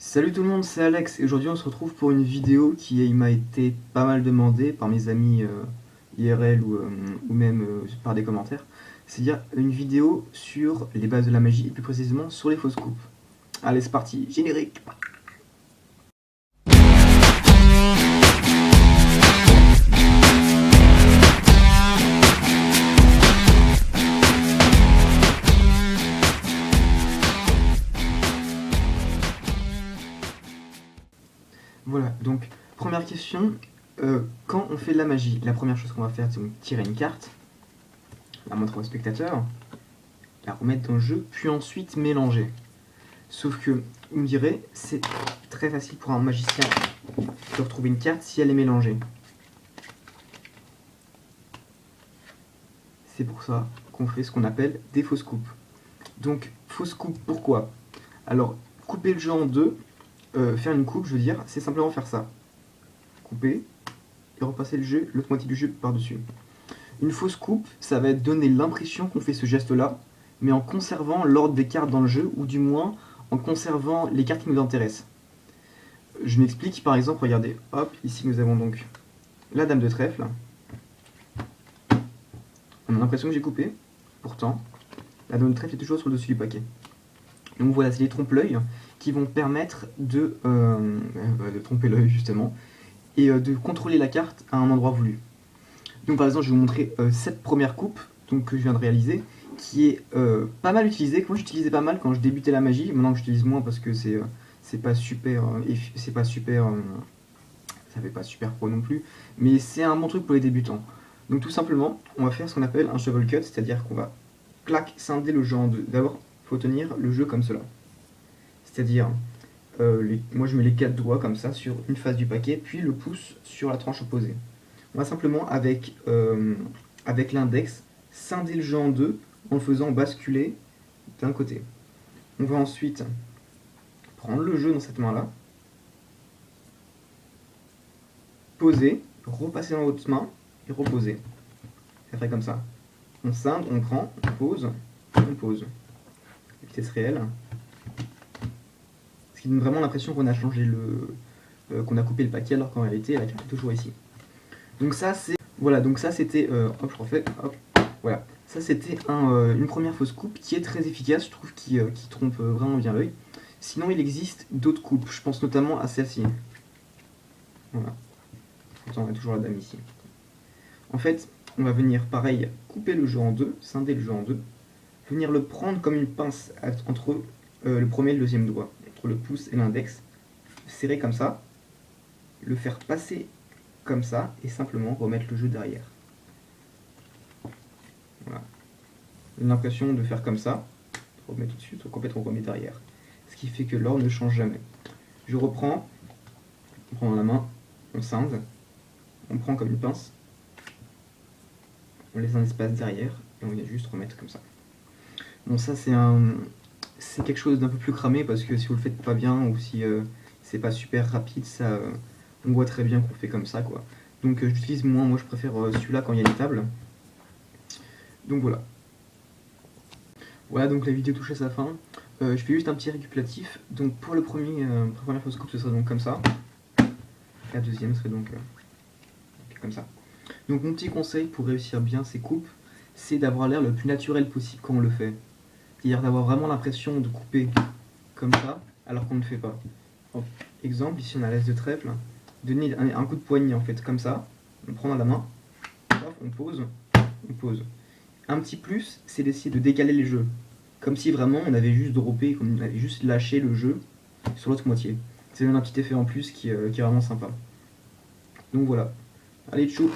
Salut tout le monde, c'est Alex et aujourd'hui on se retrouve pour une vidéo qui m'a été pas mal demandée par mes amis IRL ou même par des commentaires. C'est-à-dire une vidéo sur les bases de la magie et plus précisément sur les fausses coupes. Allez c'est parti, générique. Voilà, donc première question, quand on fait de la magie, la première chose qu'on va faire c'est donc tirer une carte, la montrer au spectateur, la remettre dans le jeu, puis ensuite mélanger. Sauf que, vous me direz, c'est très facile pour un magicien de retrouver une carte si elle est mélangée. C'est pour ça qu'on fait ce qu'on appelle des fausses coupes. Donc, fausse coupe, pourquoi? Alors, couper le jeu en deux, faire une coupe, je veux dire, c'est simplement faire ça. Couper, et repasser le jeu, l'autre moitié du jeu par-dessus. Une fausse coupe, ça va donner l'impression qu'on fait ce geste-là, mais en conservant l'ordre des cartes dans le jeu, ou du moins en conservant les cartes qui nous intéressent. Je m'explique, par exemple, regardez, hop, ici nous avons donc la dame de trèfle. On a l'impression que j'ai coupé, pourtant, la dame de trèfle est toujours sur le dessus du paquet. Donc voilà, c'est les trompe-l'œil qui vont permettre de tromper l'œil justement, et de contrôler la carte à un endroit voulu. Donc par exemple, je vais vous montrer cette première coupe donc, que je viens de réaliser, qui est pas mal utilisée, que moi j'utilisais pas mal quand je débutais la magie, maintenant que j'utilise moins parce que c'est pas super, ça fait pas super pro non plus, mais c'est un bon truc pour les débutants. Donc tout simplement, on va faire ce qu'on appelle un shovel cut, c'est-à-dire qu'on va clac, scinder le jeu en deux. D'abord, il faut tenir le jeu comme cela. C'est-à-dire, moi je mets les 4 doigts comme ça sur une face du paquet, puis le pouce sur la tranche opposée. On va simplement, avec l'index, scinder le jeu en deux en le faisant basculer d'un côté. On va ensuite prendre le jeu dans cette main-là, poser, repasser dans l'autre main et reposer. Ça fait comme ça. On scinde, on prend, on pose, on pose. La vitesse réelle. Ce qui donne vraiment l'impression qu'on a changé qu'on a coupé le paquet alors qu'en réalité la carte est toujours ici. Donc ça c'est voilà, donc ça c'était hop je refais, hop, voilà, ça c'était une première fausse coupe qui est très efficace, je trouve, qui trompe vraiment bien l'œil. Sinon il existe d'autres coupes, je pense notamment à celle-ci. Voilà, pourtant on a toujours la dame ici. En fait, on va venir pareil couper le jeu en deux, scinder le jeu en deux, venir le prendre comme une pince entre le premier et le deuxième doigt, entre le pouce et l'index, serrer comme ça, le faire passer comme ça et simplement remettre le jeu derrière. Voilà. J'ai l'impression de faire comme ça, on remet tout de suite, complètement on remet derrière. Ce qui fait que l'ordre ne change jamais. Je reprends, on prend dans la main, on scinde, on prend comme une pince, on laisse un espace derrière et on vient juste remettre comme ça. Bon ça c'est quelque chose d'un peu plus cramé parce que si vous le faites pas bien ou si c'est pas super rapide, ça on voit très bien qu'on fait comme ça quoi. Donc j'utilise moi je préfère celui-là quand il y a une table. Donc voilà. Voilà, donc la vidéo touche à sa fin. Je fais juste un petit récapitulatif. Donc pour la première fausse coupe, ce serait donc comme ça. La deuxième serait donc comme ça. Donc mon petit conseil pour réussir bien ces coupes, c'est d'avoir l'air le plus naturel possible quand on le fait. C'est-à-dire d'avoir vraiment l'impression de couper comme ça, alors qu'on ne le fait pas. Exemple, ici on a l'as de trèfle. Donner un coup de poignet en fait, comme ça. On prend dans la main, on pose, on pose. Un petit plus, c'est d'essayer de décaler les jeux. Comme si vraiment on avait juste droppé, comme on avait juste lâché le jeu sur l'autre moitié. Ça donne un petit effet en plus qui est vraiment sympa. Donc voilà. Allez, tchou!